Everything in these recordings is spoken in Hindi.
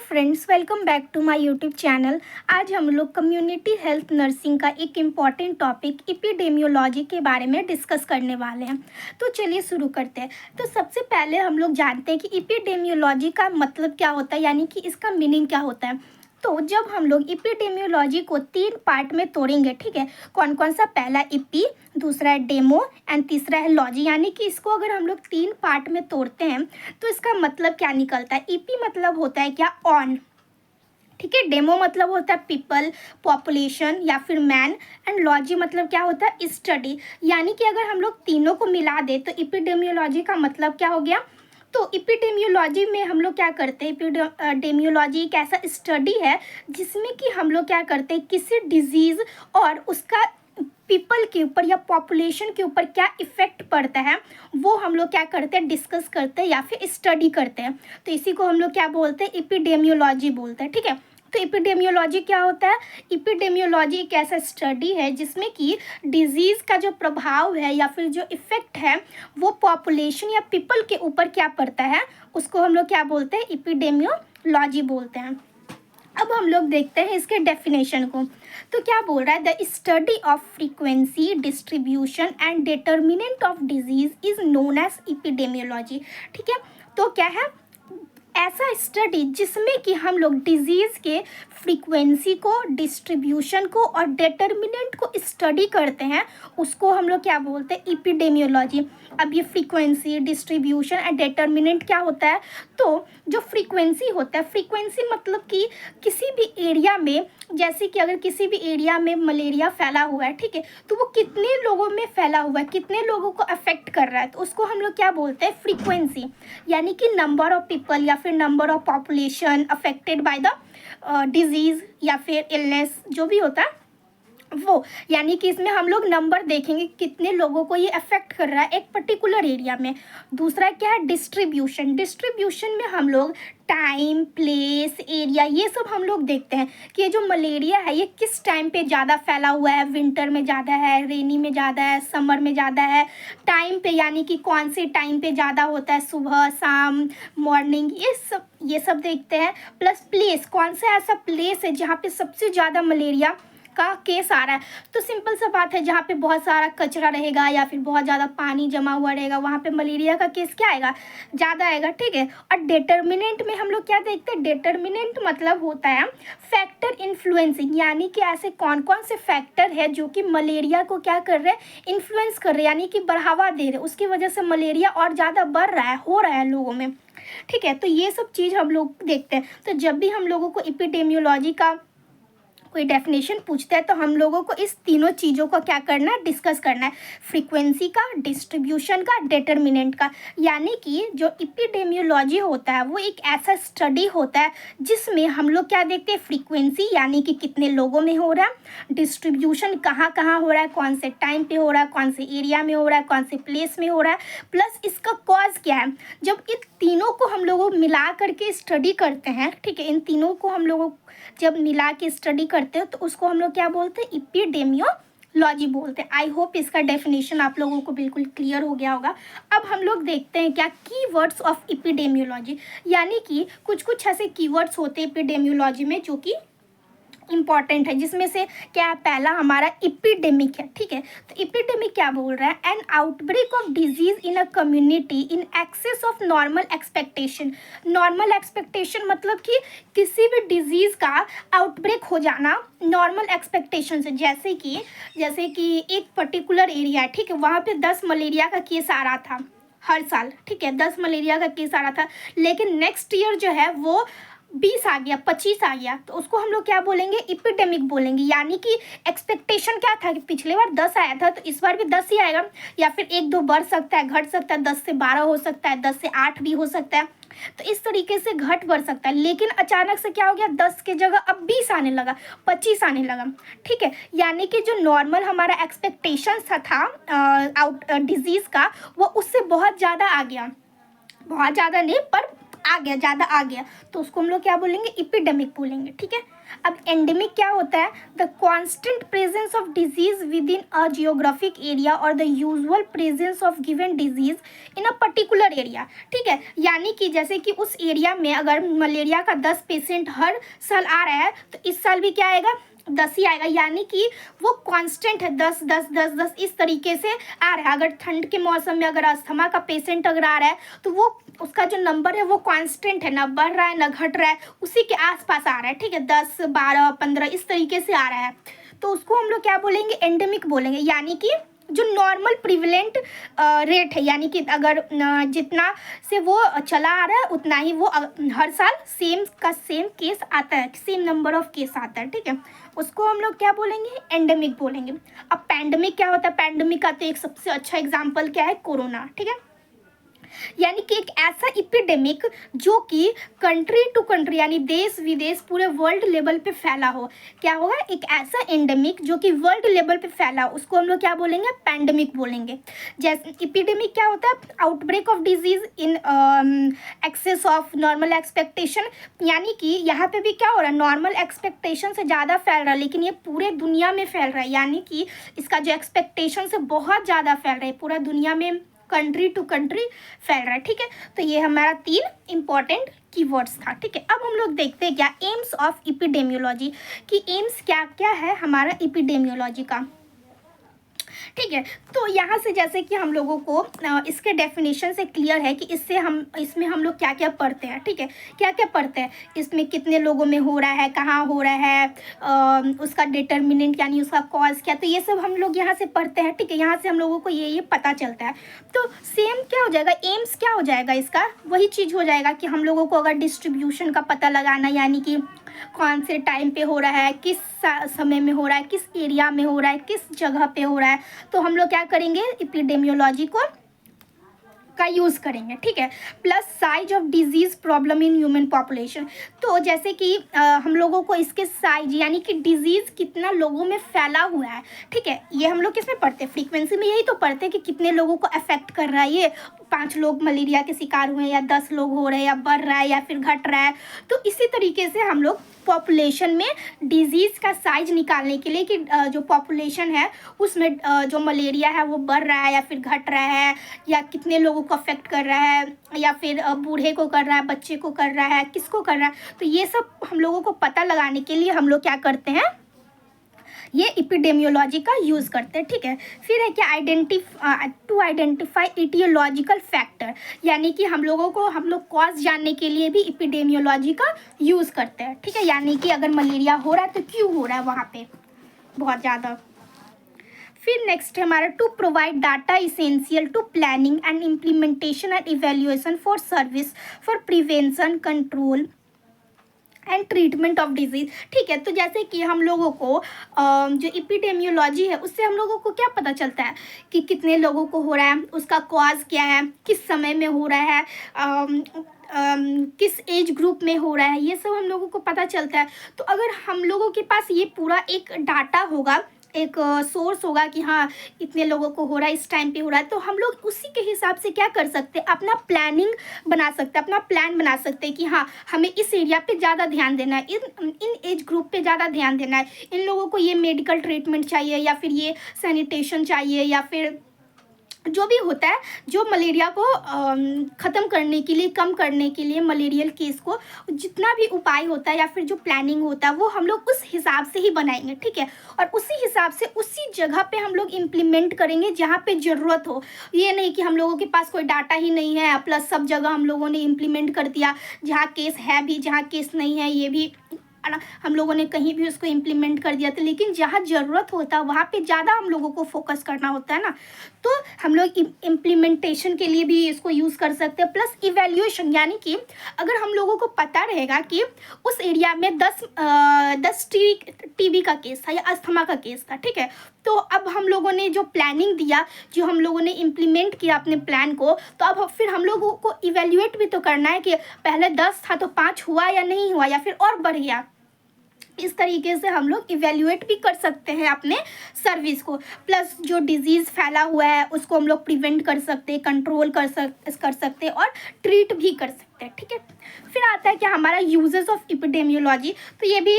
Friends, welcome back to my YouTube channel. आज हम लोग कम्युनिटी हेल्थ नर्सिंग का एक इम्पॉर्टेंट टॉपिक एपिडेमियोलॉजी के बारे में डिस्कस करने वाले हैं। तो चलिए शुरू करते हैं। तो सबसे पहले हम लोग जानते हैं कि एपिडेमियोलॉजी का मतलब क्या होता है, यानी कि इसका मीनिंग क्या होता है। तो जब हम लोग एपिडेमियोलॉजी को 3 पार्ट में तोड़ेंगे, ठीक है, कौन कौन सा, पहला एपी, दूसरा है डेमो एंड तीसरा है लॉजी, यानी कि इसको अगर हम लोग 3 पार्ट में तोड़ते हैं तो इसका मतलब क्या निकलता है। ईपी मतलब होता है क्या, ऑन, ठीक है। डेमो मतलब होता है पीपल, पॉपुलेशन या फिर मैन, एंड लॉजी मतलब क्या होता है, स्टडी। यानी कि अगर हम लोग तीनों को मिला दे तो एपिडेमियोलॉजी का मतलब क्या हो गया। तो एपिडेमियोलॉजी में हम लोग क्या करते हैं, एपिडेमियोलॉजी एक ऐसा स्टडी है जिसमें कि हम लोग क्या करते हैं, किसी डिजीज़ और उसका पीपल के ऊपर या पॉपुलेशन के ऊपर क्या इफ़ेक्ट पड़ता है वो हम लोग क्या करते हैं, डिस्कस करते हैं या फिर स्टडी करते हैं। तो इसी को हम लोग क्या बोलते हैं, एपिडेमियोलॉजी बोलते हैं, ठीक है। तो एपिडेमियोलॉजी क्या होता है, एपिडेमियोलॉजी एक ऐसा स्टडी है जिसमें कि डिजीज़ का जो प्रभाव है या फिर जो इफ़ेक्ट है वो पॉपुलेशन या पीपल के ऊपर क्या पड़ता है, उसको हम लोग क्या बोलते हैं, एपिडेमियोलॉजी बोलते हैं। अब हम लोग देखते हैं इसके डेफिनेशन को। तो क्या बोल रहा है, the study of frequency, distribution and determinant of disease is known as epidemiology, ठीक है। तो क्या है, ऐसा स्टडी जिसमें कि हम लोग डिजीज़ के फ्रीक्वेंसी को, डिस्ट्रीब्यूशन को और डिटर्मिनेंट को स्टडी करते हैं, उसको हम लोग क्या बोलते हैं, एपिडेमियोलॉजी। अब ये फ्रीक्वेंसी, डिस्ट्रीब्यूशन एंड डिटर्मिनेंट क्या होता है, तो जो फ्रीक्वेंसी होता है, फ्रीक्वेंसी मतलब कि किसी भी एरिया में, जैसे कि अगर किसी भी एरिया में मलेरिया फैला हुआ है, ठीक है, तो वो कितने लोगों में फैला हुआ है, कितने लोगों को अफेक्ट कर रहा है, तो उसको हम लोग क्या बोलते हैं, फ्रीक्वेंसी। यानी कि नंबर ऑफ पीपल या फिर number of population affected by the disease या फिर इलनेस, जो भी होता है वो, यानी कि इसमें हम लोग नंबर देखेंगे कितने लोगों को ये अफेक्ट कर रहा है एक पर्टिकुलर एरिया में। दूसरा क्या है, डिस्ट्रीब्यूशन। डिस्ट्रीब्यूशन में हम लोग टाइम, प्लेस, एरिया, ये सब हम लोग देखते हैं कि ये जो मलेरिया है ये किस टाइम पे ज़्यादा फैला हुआ है, विंटर में ज़्यादा है, रेनी में ज़्यादा है, समर में ज़्यादा है, टाइम पे यानी कि कौन से टाइम पे ज़्यादा होता है, सुबह, शाम, मॉर्निंग, ये सब देखते हैं। प्लस प्लेस, कौन सा ऐसा प्लेस है जहाँ पे सबसे ज़्यादा मलेरिया का केस आ रहा है। तो सिंपल सा बात है, जहाँ पे बहुत सारा कचरा रहेगा या फिर बहुत ज़्यादा पानी जमा हुआ रहेगा वहाँ पे मलेरिया का केस क्या आएगा, ज़्यादा आएगा, ठीक है। और डिटर्मिनेंट में हम लोग क्या देखते हैं, डिटर्मिनेंट मतलब होता है फैक्टर इन्फ्लुएंसिंग, यानी कि ऐसे कौन कौन से फैक्टर है जो कि मलेरिया को क्या कर रहे हैं, इन्फ्लुएंस कर रहे हैं, यानी कि बढ़ावा दे रहे हैं, उसकी वजह से मलेरिया और ज़्यादा बढ़ रहा है, हो रहा है लोगों में, ठीक है। तो ये सब चीज़ हम लोग देखते हैं। तो जब भी हम लोगों को एपिडेमियोलॉजी का कोई डेफिनेशन पूछता है तो हम लोगों को इस तीनों चीज़ों को क्या करना है, डिस्कस करना है, फ्रीक्वेंसी का, डिस्ट्रीब्यूशन का, डिटर्मिनेंट का। यानी कि जो एपिडेमियोलॉजी होता है वो एक ऐसा स्टडी होता है जिसमें हम लोग क्या देखते हैं, फ्रीक्वेंसी यानी कि कितने लोगों में हो रहा है, डिस्ट्रीब्यूशन कहाँ कहाँ हो रहा है, कौन से टाइम पे हो रहा है, कौन से एरिया में हो रहा है, कौन से प्लेस में हो रहा है, प्लस इसका कॉज क्या है। जब इन तीनों को हम लोग मिला करके स्टडी करते हैं, ठीक है, इन तीनों को हम लोग जब मिला के स्टडी करते हो तो उसको हम लोग क्या बोलते हैं, एपिडेमियोलॉजी बोलते हैं। आई होप इसका डेफिनेशन आप लोगों को बिल्कुल क्लियर हो गया होगा। अब हम लोग देखते हैं क्या कीवर्ड्स ऑफ एपिडेमियोलॉजी, यानी कि कुछ कुछ ऐसे कीवर्ड्स होते हैं एपिडेमियोलॉजी में जो कि इम्पॉर्टेंट है, जिसमें से क्या है, पहला हमारा एपिडेमिक है, ठीक है। तो एपिडेमिक क्या बोल रहा है, N outbreak of disease in a community in excess of normal expectation. Normal expectation मतलब कि किसी भी डिजीज़ का आउटब्रेक हो जाना नॉर्मल एक्सपेक्टेशन से, जैसे कि एक पर्टिकुलर एरिया है, ठीक है, वहाँ पे 10 मलेरिया का केस आ रहा था हर साल, ठीक है, 10 मलेरिया का केस आ रहा था, लेकिन नेक्स्ट ईयर जो है वो 20 आ गया, 25 आ गया, तो उसको हम लोग क्या बोलेंगे, एपिडेमिक बोलेंगे। यानी कि एक्सपेक्टेशन क्या था कि पिछले बार 10 आया था तो इस बार भी 10 ही आएगा, या फिर 1-2 बढ़ सकता है, घट सकता है, 10 से 12 हो सकता है, 10 से 8 भी हो सकता है, तो इस तरीके से घट बढ़ सकता है। लेकिन अचानक से क्या हो गया, 10 की जगह अब 20 आने लगा, 25 आने लगा, ठीक है। यानी कि जो नॉर्मल हमारा एक्सपेक्टेशन था डिजीज़ का, वो उससे बहुत ज़्यादा आ गया, बहुत ज़्यादा नहीं पर आ गया, ज़्यादा आ गया, तो उसको हम लोग क्या बोलेंगे, इपिडेमिक बोलेंगे। ठीक है। अब एंडेमिक क्या होता है, the constant presence of disease within a geographic area और the usual presence of given disease in a particular area. ठीक है, यानी कि जैसे कि उस एरिया में अगर मलेरिया का 10 पेशेंट हर साल आ रहा है, तो इस साल भी क्या आएगा, 10 ही आएगा, यानी कि वो कांस्टेंट है, 10 10 10 10 इस तरीके से आ रहा है। अगर ठंड के मौसम में अगर अस्थमा का पेशेंट अगर आ रहा है, तो वो उसका जो नंबर है वो कांस्टेंट है, ना बढ़ रहा है ना घट रहा है, उसी के आसपास आ रहा है। ठीक है, 10 12 15 इस तरीके से आ रहा है, तो उसको हम लोग क्या बोलेंगे, एंडेमिक बोलेंगे। यानी कि जो नॉर्मल प्रिवलेंट रेट है, यानी कि अगर जितना से वो चला आ रहा है उतना ही वो हर साल सेम केस आता है, सेम नंबर ऑफ केस आता है। ठीक है, उसको हम लोग क्या बोलेंगे, एंडेमिक बोलेंगे। अब पैंडेमिक क्या होता है, पैंडेमिक का तो एक सबसे अच्छा एग्जाम्पल क्या है, कोरोना। ठीक है, यानी कि एक ऐसा इपिडेमिक जो कि कंट्री टू कंट्री यानी देश विदेश पूरे वर्ल्ड लेवल पे फैला हो। क्या होगा, एक ऐसा एंडेमिक जो कि वर्ल्ड लेवल पे फैला हो, उसको हम लोग क्या बोलेंगे, पैंडेमिक बोलेंगे। जैसे इपिडेमिक क्या होता है, outbreak of disease in excess of normal expectation, यानी कि यहाँ पे भी क्या हो रहा है, नॉर्मल एक्सपेक्टेशन से ज़्यादा फैल रहा है, लेकिन ये पूरे दुनिया में फैल रहा है, यानी कि इसका जो एक्सपेक्टेशन से बहुत ज़्यादा फैल रहा है, पूरा दुनिया में कंट्री टू कंट्री फैल रहा है। ठीक है, तो ये हमारा 3 इंपॉर्टेंट कीवर्ड्स था। ठीक है, अब हम लोग देखते हैं क्या एम्स ऑफ इपिडेमियोलॉजी, कि एम्स क्या क्या है हमारा इपिडेमियोलॉजी का। ठीक है, तो यहाँ से जैसे कि हम लोगों को इसके डेफिनेशन से क्लियर है कि इसमें हम लोग क्या क्या पढ़ते हैं। ठीक है, क्या क्या पढ़ते हैं, इसमें कितने लोगों में हो रहा है, कहाँ हो रहा है, उसका डिटर्मिनेंट यानी उसका कॉज क्या, तो ये सब हम लोग यहाँ से पढ़ते हैं। ठीक है, यहाँ से हम लोगों को ये पता चलता है। तो सेम क्या हो जाएगा, एम्स क्या हो जाएगा, इसका वही चीज़ हो जाएगा कि हम लोगों को अगर डिस्ट्रीब्यूशन का पता लगाना, यानी कि कौन से टाइम पे हो रहा है, किस समय में हो रहा है, किस एरिया में हो रहा है, किस जगह पे हो रहा है, तो हम लोग क्या करेंगे, एपिडेमियोलॉजी का यूज़ करेंगे। ठीक है, plus size of disease problem in human population, तो जैसे कि हम लोगों को इसके साइज यानी कि डिजीज़ कितना लोगों में फैला हुआ है। ठीक है, ये हम लोग किसमें पढ़ते हैं, फ्रीक्वेंसी में, यही तो पढ़ते हैं कि कितने लोगों को अफेक्ट कर रहा है, ये 5 लोग मलेरिया के शिकार हुए हैं या 10 लोग हो रहे हैं या बढ़ रहा है या फिर घट रहा है। तो इसी तरीके से हम लोग पॉपुलेशन में डिजीज़ का साइज निकालने के लिए कि जो पॉपुलेशन है उसमें जो मलेरिया है वो बढ़ रहा है या फिर घट रहा है, या कितने लोगों को अफेक्ट कर रहा है, या फिर बूढ़े को कर रहा है, बच्चे को कर रहा है, किसको कर रहा है, तो ये सब हम लोगों को पता लगाने के लिए हम लोग क्या करते हैं, ये एपिडेमियोलॉजी का यूज़ करते हैं। ठीक है, फिर है क्या टू आइडेंटिफाई इटियोलॉजिकल फैक्टर, यानी कि हम लोग कॉज जानने के लिए भी एपिडेमियोलॉजी का यूज़ करते हैं। ठीक है, यानी कि अगर मलेरिया हो रहा है तो क्यों हो रहा है वहाँ पे बहुत ज़्यादा। फिर नेक्स्ट है हमारा to provide data essential to planning and implementation and evaluation for service for prevention control and treatment of disease. ठीक है, तो जैसे कि हम लोगों को जो एपिडेमियोलॉजी है उससे हम लोगों को क्या पता चलता है कि कितने लोगों को हो रहा है, उसका कॉज क्या है, किस समय में हो रहा है, किस एज ग्रुप में हो रहा है, ये सब हम लोगों को पता चलता है। तो अगर हम लोगों के पास ये पूरा एक डाटा होगा, एक सोर्स होगा कि हाँ इतने लोगों को हो रहा है, इस टाइम पे हो रहा है, तो हम लोग उसी के हिसाब से क्या कर सकते हैं, अपना प्लानिंग बना सकते हैं, अपना प्लान बना सकते हैं कि हाँ हमें इस एरिया पे ज़्यादा ध्यान देना है, इन एज ग्रुप पे ज़्यादा ध्यान देना है, इन लोगों को ये मेडिकल ट्रीटमेंट चाहिए या फिर ये सैनिटेशन चाहिए, या फिर जो भी होता है जो मलेरिया को ख़त्म करने के लिए, कम करने के लिए, मलेरियल केस को जितना भी उपाय होता है या फिर जो प्लानिंग होता है वो हम लोग उस हिसाब से ही बनाएंगे। ठीक है, और उसी हिसाब से उसी जगह पे हम लोग इम्प्लीमेंट करेंगे जहाँ पे ज़रूरत हो। ये नहीं कि हम लोगों के पास कोई डाटा ही नहीं है प्लस सब जगह हम लोगों ने इम्प्लीमेंट कर दिया, जहाँ केस है भी जहाँ केस नहीं है ये भी हम लोगों ने कहीं भी उसको इम्प्लीमेंट कर दिया था, लेकिन जहाँ ज़रूरत होता है वहाँ पे ज़्यादा हम लोगों को फोकस करना होता है ना, तो हम लोग इम्प्लीमेंटेशन के लिए भी इसको यूज़ कर सकते हैं। प्लस इवैल्यूएशन, यानी कि अगर हम लोगों को पता रहेगा कि उस एरिया में 10 टीबी का केस था या अस्थमा का केस था, ठीक है, तो अब हम लोगों ने जो प्लानिंग दिया, जो हम लोगों ने इम्प्लीमेंट किया अपने प्लान को, तो अब फिर हम लोगों को इवैल्यूएट भी तो करना है कि पहले 10 था तो 5 हुआ या नहीं हुआ या फिर और बढ़ गया। इस तरीके से हम लोग इवेल्युएट भी कर सकते हैं अपने सर्विस को। प्लस जो डिजीज़ फैला हुआ है उसको हम लोग प्रिवेंट कर सकते हैं, कंट्रोल कर सकते हैं और ट्रीट भी कर सकते हैं, ठीक है। फिर आता है क्या हमारा यूजेस ऑफ एपिडेमियोलॉजी। तो ये भी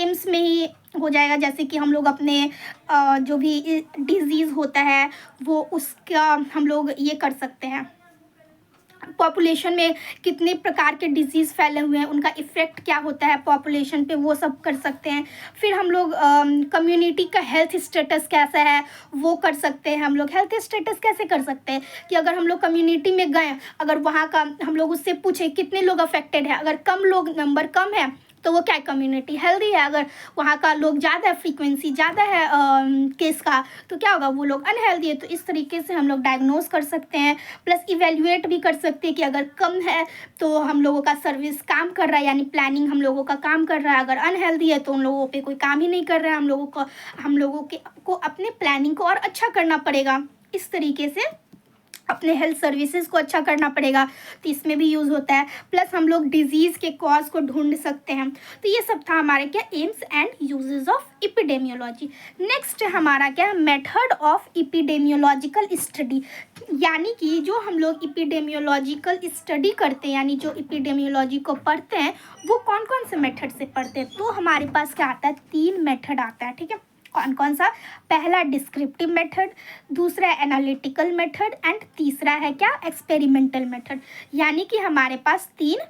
एम्स में ही हो जाएगा, जैसे कि हम लोग अपने जो भी डिजीज़ होता है वो उसका हम लोग ये कर सकते हैं, पॉपुलेशन में कितने प्रकार के डिजीज़ फैले हुए हैं, उनका इफ़ेक्ट क्या होता है पॉपुलेशन पे, वो सब कर सकते हैं। फिर हम लोग कम्युनिटी का हेल्थ स्टेटस कैसा है वो कर सकते हैं। हम लोग हेल्थ स्टेटस कैसे कर सकते हैं कि अगर हम लोग कम्युनिटी में गए, अगर वहाँ का हम लोग उससे पूछे कितने लोग अफेक्टेड है, अगर कम लोग, नंबर कम है तो वो क्या कम्युनिटी हेल्दी है, अगर वहाँ का लोग ज़्यादा है, फ्रीक्वेंसी ज़्यादा है केस का, तो क्या होगा, वो लोग अनहेल्दी है। तो इस तरीके से हम लोग डायग्नोज कर सकते हैं। प्लस इवेल्युएट भी कर सकते हैं कि अगर कम है तो हम लोगों का सर्विस काम कर रहा है, यानी प्लानिंग हम लोगों का काम कर रहा है। अगर अनहेल्दी है तो उन लोगों पे कोई काम ही नहीं कर रहा है, हम लोगों को अपने प्लानिंग को और अच्छा करना पड़ेगा, इस तरीके से अपने हेल्थ सर्विसेज को अच्छा करना पड़ेगा। तो इसमें भी यूज़ होता है। प्लस हम लोग डिजीज़ के कॉज को ढूंढ सकते हैं। तो ये सब था हमारे क्या AIIMS and uses of epidemiology. Next हमारा क्या मेथड ऑफ एपिडेमियोलॉजिकल स्टडी, यानी कि जो हम लोग एपिडेमियोलॉजिकल स्टडी करते हैं, यानी जो एपिडेमियोलॉजी को पढ़ते हैं वो कौन कौन से मेथड से पढ़ते हैं। तो हमारे पास क्या आता है, 3 मेथड आता है, ठीक है। कौन कौन सा, पहला डिस्क्रिप्टिव मेथड, दूसरा एनालिटिकल मेथड एंड तीसरा है क्या एक्सपेरिमेंटल मेथड। यानी कि हमारे पास 3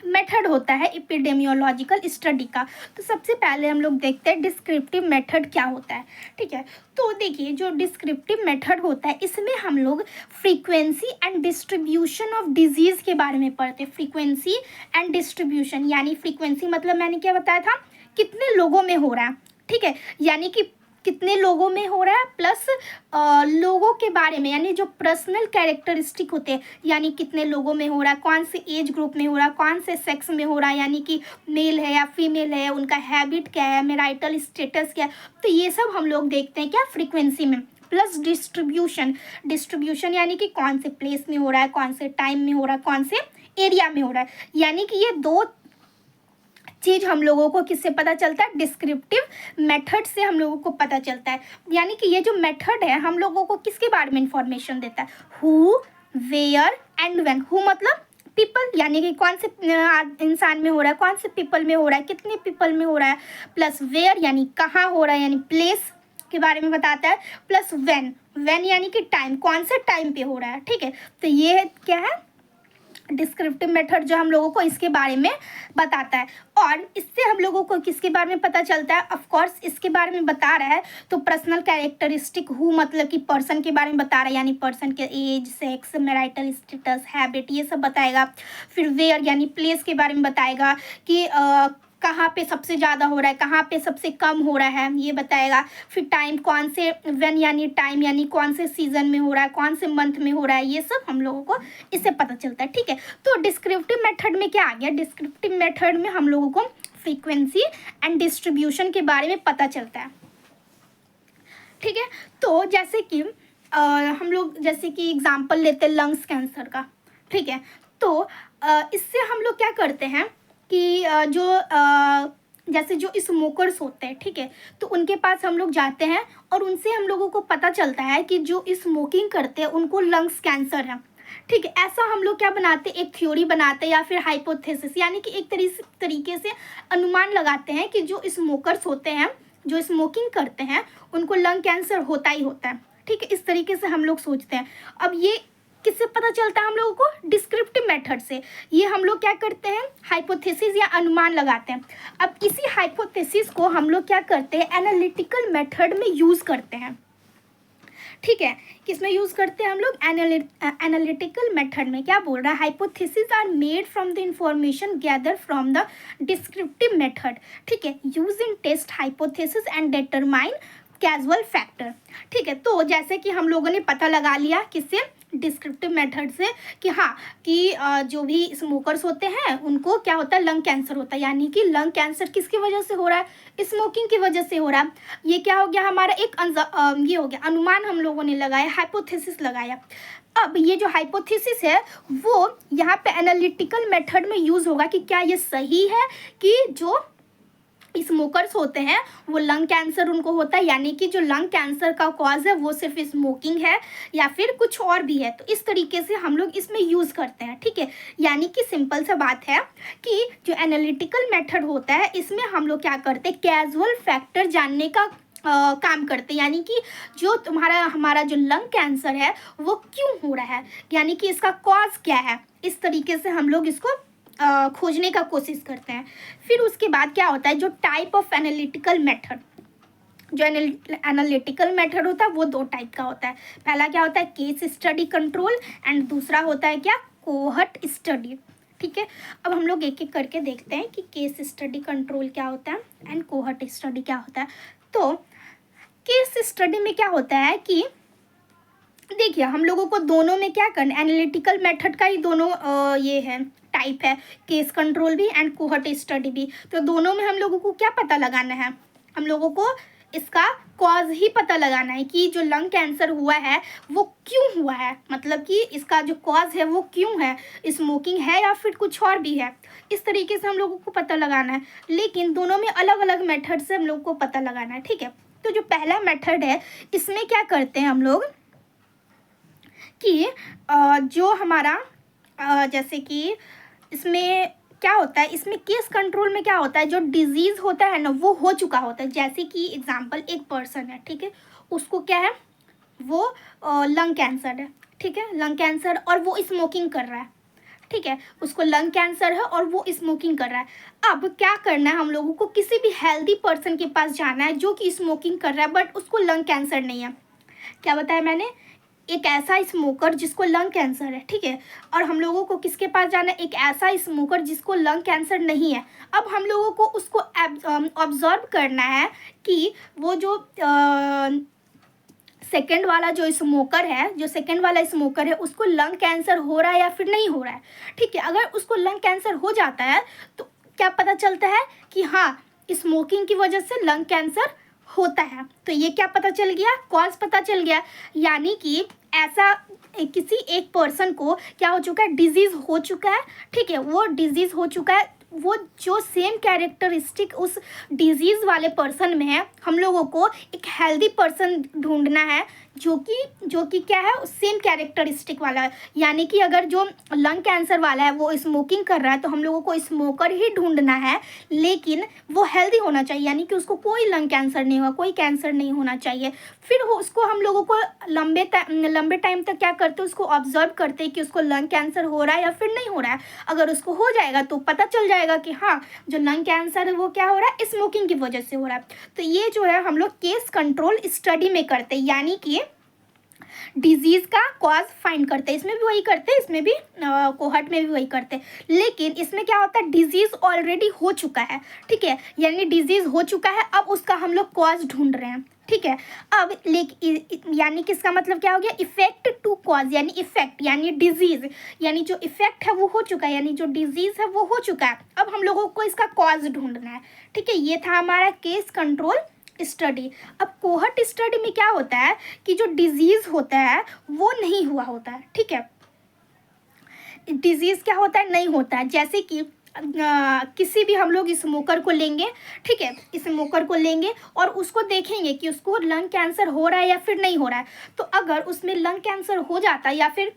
मेथड होता है एपिडेमियोलॉजिकल स्टडी का। तो सबसे पहले हम लोग देखते हैं डिस्क्रिप्टिव मेथड क्या होता है, ठीक है। तो देखिए जो डिस्क्रिप्टिव मेथड होता है इसमें हम लोग frequency and distribution of disease के बारे में पढ़ते हैं। फ्रीक्वेंसी एंड डिस्ट्रीब्यूशन, यानी फ्रीक्वेंसी मतलब मैंने क्या बताया था, कितने लोगों में हो रहा है, ठीक है, यानी कि कितने लोगों में हो रहा है। प्लस लोगों के बारे में, यानी जो पर्सनल कैरेक्टरिस्टिक होते हैं, यानी कितने लोगों में हो रहा है, कौन से एज ग्रुप में हो रहा है, कौन से सेक्स में हो रहा है, यानी कि मेल है या फीमेल है, उनका हैबिट क्या है, मैरिटल स्टेटस क्या है। तो ये सब हम लोग देखते हैं क्या फ्रीक्वेंसी में। प्लस डिस्ट्रीब्यूशन यानी कि कौन से प्लेस में हो रहा है, कौन से टाइम में हो रहा है, कौन से एरिया में हो रहा है। यानी कि ये 2 चीज़ हम लोगों को किससे पता चलता है, डिस्क्रिप्टिव मेथड से हम लोगों को पता चलता है। यानी कि ये जो मेथड है हम लोगों को किसके बारे में इंफॉर्मेशन देता है, who, where and when. Who मतलब पीपल, यानी कि कौन से इंसान में हो रहा है, कौन से पीपल में हो रहा है, कितने पीपल में हो रहा है। प्लस वेयर यानी कहाँ हो रहा है, यानी प्लेस के बारे में बताता है। प्लस व्हेन यानी कि टाइम, कौन से टाइम पे हो रहा है, ठीक है। तो ये क्या है, डिस्क्रिप्टिव मेथड जो हम लोगों को इसके बारे में बताता है। और इससे हम लोगों को किसके बारे में पता चलता है, ऑफ कोर्स इसके बारे में बता रहा है तो पर्सनल कैरेक्टरिस्टिक, हु मतलब कि पर्सन के बारे में बता रहा है, यानी पर्सन के age, sex, marital status, habit, ये सब बताएगा। फिर वेयर यानी प्लेस के बारे में बताएगा कि कहाँ पे सबसे ज़्यादा हो रहा है, कहाँ पे सबसे कम हो रहा है, ये बताएगा। फिर टाइम, कौन से, व्हेन यानी टाइम, यानी कौन से सीजन में हो रहा है, कौन से मंथ में हो रहा है, ये सब हम लोगों को इससे पता चलता है, ठीक है। तो डिस्क्रिप्टिव मेथड में क्या आ गया, डिस्क्रिप्टिव मेथड में हम लोगों को फ्रीक्वेंसी एंड डिस्ट्रीब्यूशन के बारे में पता चलता है, ठीक है। तो जैसे कि हम लोग जैसे कि एग्जाम्पल लेते हैं लंग्स कैंसर का, ठीक है। तो इससे हम लोग क्या करते हैं कि जैसे जो स्मोकर्स होते हैं, ठीक है, तो उनके पास हम लोग जाते हैं और उनसे हम लोगों को पता चलता है कि जो स्मोकिंग करते हैं उनको लंग्स कैंसर है, ठीक है। ऐसा हम लोग क्या बनाते हैं, एक थ्योरी बनाते हैं या फिर हाइपोथेसिस, यानी कि एक तरीके से अनुमान लगाते हैं कि जो स्मोकर्स होते हैं, जो स्मोकिंग करते हैं, उनको लंग कैंसर होता ही होता है, ठीक है। इस तरीके से हम लोग सोचते हैं। अब ये किससे पता चलता है हम लोगों को, डिस्क्रिप्टिव मेथड से। ये हम लोग क्या करते हैं, हाइपोथेसिस या अनुमान लगाते हैं। अब इसी हाइपोथेसिस को हम लोग क्या करते हैं, एनालिटिकल मेथड में यूज़ करते हैं, ठीक है। किसमें यूज़ करते हैं हम लोग, एनालिटिकल मेथड में। क्या बोल रहा है, hypothesis are made from the information gather from the descriptive method, ठीक है, use in test hypothesis and determine casual factor, ठीक है। तो जैसे कि हम लोगों ने पता लगा लिया किससे, डिस्क्रिप्टिव मेथड से, कि हाँ कि जो भी स्मोकर्स होते हैं उनको क्या होता है, लंग कैंसर होता है। यानी कि लंग कैंसर किसकी वजह से हो रहा है, स्मोकिंग की वजह से हो रहा है। ये क्या हो गया हमारा एक ये हो गया अनुमान, हम लोगों ने लगाया, हाइपोथेसिस लगाया। अब ये जो हाइपोथेसिस है वो यहाँ पे एनालिटिकल मेथड में यूज़ होगा कि क्या ये सही है कि जो स्मोकर्स होते हैं वो लंग कैंसर उनको होता है, यानी कि जो लंग कैंसर का कॉज है वो सिर्फ स्मोकिंग है या फिर कुछ और भी है। तो इस तरीके से हम लोग इसमें यूज़ करते हैं, ठीक है। यानी कि सिंपल सा बात है कि जो एनालिटिकल मेथड होता है इसमें हम लोग क्या करते हैं, कैजुअल फैक्टर जानने का काम करते हैं, यानी कि जो हमारा जो लंग कैंसर है वो क्यों हो रहा है, यानी कि इसका कॉज क्या है, इस तरीके से हम लोग इसको खोजने का कोशिश करते हैं। फिर उसके बाद क्या होता है, जो टाइप ऑफ एनालिटिकल मेथड, जो एनालिटिकल मेथड होता है वो दो टाइप का होता है। पहला क्या होता है, केस स्टडी कंट्रोल, एंड दूसरा होता है क्या, कोहर्ट स्टडी, ठीक है। अब हम लोग एक एक करके देखते हैं कि केस स्टडी कंट्रोल क्या होता है एंड कोहर्ट स्टडी क्या होता है। तो केस स्टडी में क्या होता है कि देखिए हम लोगों को दोनों में क्या करना है, एनालिटिकल मेथड का ही दोनों ये है टाइप है, केस कंट्रोल भी एंड कोहर्ट स्टडी भी। तो दोनों में हम लोगों को क्या पता लगाना है, हम लोगों को इसका कॉज ही पता लगाना है कि जो लंग कैंसर हुआ है वो क्यों हुआ है, मतलब कि इसका जो कॉज है वो क्यों है, स्मोकिंग है या फिर कुछ और भी है। इस तरीके से हम लोगों को पता लगाना है, लेकिन दोनों में अलग अलग मेथड से हम लोग को पता लगाना है, ठीक है। तो जो पहला मेथड है इसमें क्या करते हैं हम लोग कि जो हमारा जैसे कि इसमें क्या होता है, इसमें केस कंट्रोल में क्या होता है, जो डिजीज़ होता है ना वो हो चुका होता है। जैसे कि एग्जांपल एक पर्सन है, ठीक है, उसको क्या है, वो लंग कैंसर है, ठीक है, लंग कैंसर, और वो स्मोकिंग कर रहा है, ठीक है, उसको लंग कैंसर है और वो स्मोकिंग कर रहा है। अब क्या करना है, हम लोगों को किसी भी हेल्दी पर्सन के पास जाना है जो कि स्मोकिंग कर रहा है बट उसको लंग कैंसर नहीं है। क्या बताया मैंने, एक ऐसा स्मोकर जिसको लंग कैंसर है, ठीक है, और हम लोगों को किसके पास जाना है, एक ऐसा स्मोकर जिसको लंग कैंसर नहीं है। अब हम लोगों को उसको ऑब्जर्व करना है कि वो जो सेकंड वाला जो स्मोकर है, जो सेकंड वाला स्मोकर है उसको लंग कैंसर हो रहा है या फिर नहीं हो रहा है, ठीक है। अगर उसको लंग कैंसर हो जाता है तो क्या पता चलता है कि हाँ स्मोकिंग की वजह से लंग कैंसर होता है। तो ये क्या पता चल गया, कॉज पता चल गया, यानी कि ऐसा किसी एक पर्सन को क्या हो चुका है, डिजीज़ हो चुका है, ठीक है, वो डिजीज़ हो चुका है, वो जो सेम कैरेक्टरिस्टिक उस डिजीज़ वाले पर्सन में है, हम लोगों को एक हेल्दी पर्सन ढूंढना है जो कि क्या है सेम कैरेक्टरिस्टिक वाला है। यानी कि अगर जो लंग कैंसर वाला है वो स्मोकिंग कर रहा है तो हम लोगों को स्मोकर ही ढूंढना है, लेकिन वो हेल्दी होना चाहिए, यानी कि उसको कोई लंग कैंसर नहीं होगा, कोई कैंसर नहीं होना चाहिए। फिर उसको हम लोगों को लंबे टाइम तक क्या करते हैं, उसको ऑब्जर्व करते हैं कि उसको लंग कैंसर हो रहा है या फिर नहीं हो रहा है। अगर उसको हो जाएगा तो पता चल जाएगा कि हाँ जो लंग कैंसर है वो क्या हो रहा है, स्मोकिंग की वजह से हो रहा है। तो ये जो है हम लोग केस कंट्रोल स्टडी में करते हैं, यानी कि डिजीज़ का कॉज फाइंड करते हैं। इसमें भी वही करते हैं, इसमें भी कोहर्ट में भी वही करते हैं, लेकिन इसमें क्या होता है, डिजीज़ ऑलरेडी हो चुका है, ठीक है, यानी डिजीज़ हो चुका है, अब उसका हम लोग कॉज ढूंढ रहे हैं, ठीक है। अब यानी कि इसका मतलब क्या हो गया, इफेक्ट टू कॉज, यानी इफेक्ट यानी डिजीज़, यानी जो इफेक्ट है वो हो चुका है, यानी जो डिजीज़ है वो हो चुका है, अब हम लोगों को इसका कॉज ढूंढना है, ठीक है। ये था हमारा केस कंट्रोल स्टडी। अब कोहर्ट स्टडी में क्या होता है कि जो डिजीज़ होता है वो नहीं हुआ होता है, ठीक है, डिजीज़ क्या होता है, नहीं होता है। जैसे कि किसी भी हम लोग स्मोकर को लेंगे, ठीक है, स्मोकर को लेंगे और उसको देखेंगे कि उसको लंग कैंसर हो रहा है या फिर नहीं हो रहा है। तो अगर उसमें लंग कैंसर हो जाता है या फिर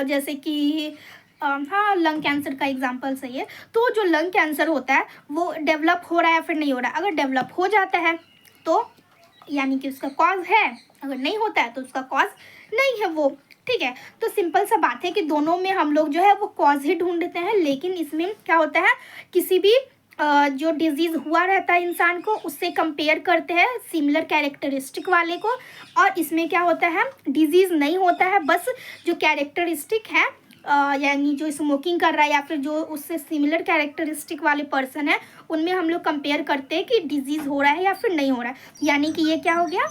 जैसे कि हाँ लंग कैंसर का एग्जांपल सही है, तो जो लंग कैंसर होता है वो डेवलप हो रहा है या फिर नहीं हो रहा है। अगर डेवलप हो जाता है तो यानी कि उसका कॉज है, अगर नहीं होता है तो उसका कॉज नहीं है वो, ठीक है। तो सिंपल सा बात है कि दोनों में हम लोग जो है वो कॉज ही ढूंढते हैं, लेकिन इसमें क्या होता है, किसी भी जो डिजीज़ हुआ रहता है इंसान को उससे कंपेयर करते हैं सिमिलर कैरेक्टरिस्टिक वाले को, और इसमें क्या होता है, डिजीज़ नहीं होता है, बस जो कैरेक्टरिस्टिक है यानी जो स्मोकिंग कर रहा है या फिर जो उससे सिमिलर कैरेक्टरिस्टिक वाले पर्सन है उनमें हम लोग कंपेयर करते हैं कि डिजीज़ हो रहा है या फिर नहीं हो रहा है। यानी कि ये क्या हो गया,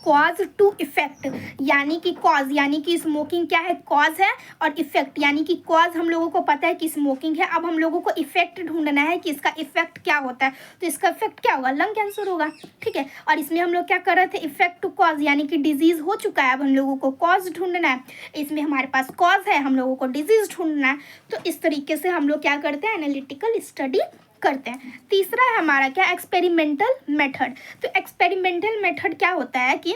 कॉज टू इफेक्ट, यानी कि कॉज यानी कि स्मोकिंग क्या है, कॉज है, और इफेक्ट यानी कि कॉज हम लोगों को पता है कि स्मोकिंग है, अब हम लोगों को इफेक्ट ढूंढना है कि इसका इफेक्ट क्या होता है। तो इसका इफेक्ट क्या होगा, लंग कैंसर होगा, ठीक है। और इसमें हम लोग क्या कर रहे थे, इफेक्ट टू कॉज यानी कि डिजीज हो चुका है, अब हम लोगों को कॉज ढूंढना है। इसमें हमारे पास कॉज है, हम लोगों को डिजीज ढूंढना है। तो इस तरीके से हम लोग क्या करते हैं, एनालिटिकल स्टडी करते हैं। तीसरा है हमारा क्या, एक्सपेरिमेंटल मेथड। तो एक्सपेरिमेंटल मेथड क्या होता है कि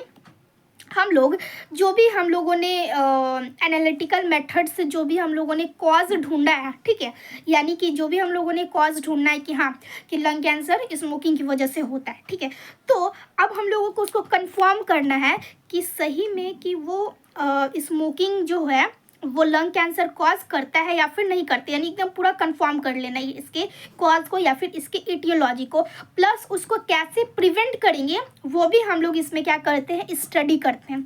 हम लोग जो भी हम लोगों ने एनालिटिकल मेथड से जो भी हम लोगों ने कॉज ढूंढा है, ठीक है, यानी कि जो भी हम लोगों ने कॉज ढूंढना है कि हाँ कि लंग कैंसर स्मोकिंग की वजह से होता है, ठीक है। तो अब हम लोगों को उसको कंफर्म करना है कि सही में कि वो स्मोकिंग जो है वो लंग कैंसर कॉज करता है या फिर नहीं करते, यानी एकदम पूरा कंफर्म कर लेना है इसके कॉज को या फिर इसके इटियोलॉजी को, प्लस उसको कैसे प्रिवेंट करेंगे वो भी हम लोग इसमें क्या करते हैं, स्टडी करते हैं।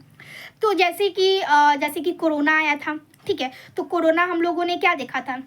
तो जैसे कि कोरोना आया था, ठीक है, तो कोरोना हम लोगों ने क्या देखा था,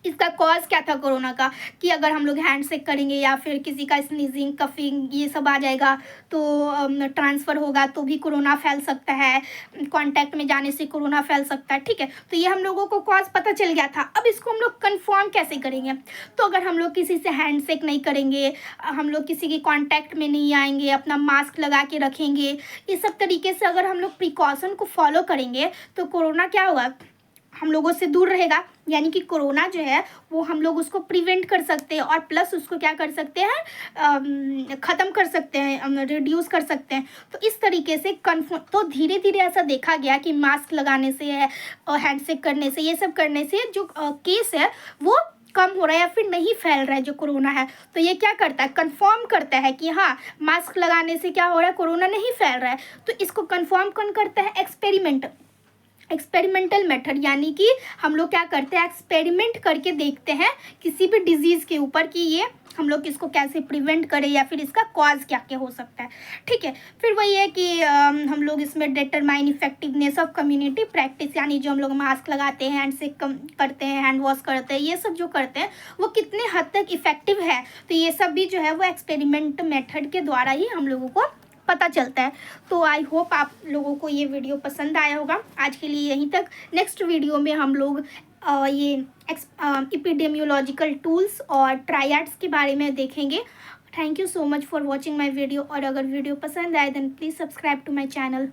इसका कॉज क्या था कोरोना का, कि अगर हम लोग हैंड शेक करेंगे या फिर किसी का स्नीजिंग कफिंग ये सब आ जाएगा तो ट्रांसफ़र होगा तो भी कोरोना फैल सकता है, कांटेक्ट में जाने से कोरोना फैल सकता है, ठीक है। तो ये हम लोगों को कॉज पता चल गया था। अब इसको हम लोग कंफर्म कैसे करेंगे, तो अगर हम लोग किसी से हैंड शेक नहीं करेंगे, हम लोग किसी के कांटेक्ट में नहीं आएंगे, अपना मास्क लगा के रखेंगे, इस सब तरीके से अगर हम लोग प्रिकॉशन को फॉलो करेंगे तो कोरोना क्या होगा, हम लोगों से दूर रहेगा, यानी कि कोरोना जो है वो हम लोग उसको प्रिवेंट कर सकते हैं और प्लस उसको क्या कर सकते हैं, ख़त्म कर सकते हैं, रिड्यूस कर सकते हैं। तो इस तरीके से तो धीरे धीरे ऐसा देखा गया कि मास्क लगाने से है और हैंडशेक करने से, ये सब करने से जो केस है वो कम हो रहा है या फिर नहीं फैल रहा है जो कोरोना है। तो ये क्या करता है, कंफर्म करता है कि हाँ मास्क लगाने से क्या हो रहा है, कोरोना नहीं फैल रहा है। तो इसको कंफर्म कौन करता है, एक्सपेरिमेंटल मेथड, यानी कि हम लोग क्या करते हैं, एक्सपेरिमेंट करके देखते हैं किसी भी डिजीज़ के ऊपर कि ये हम लोग इसको कैसे प्रिवेंट करें या फिर इसका कॉज क्या क्या हो सकता है, ठीक है। फिर वही है कि हम लोग इसमें determine effectiveness of community practice, यानी जो हम लोग मास्क लगाते हैं, हैंड से करते हैं, हैंड वॉश करते हैं, ये सब जो करते हैं वो कितने हद तक इफ़ेक्टिव है। तो ये सब भी जो है वो एक्सपेरिमेंट मेथड के द्वारा ही हम लोगों को पता चलता है। तो आई होप आप लोगों को ये वीडियो पसंद आया होगा। आज के लिए यहीं तक, नेक्स्ट वीडियो में हम लोग ये एपिडेमियोलॉजिकल टूल्स और ट्रायड्स के बारे में देखेंगे। Thank you so much for watching my video, और अगर वीडियो पसंद आए then please subscribe to my channel.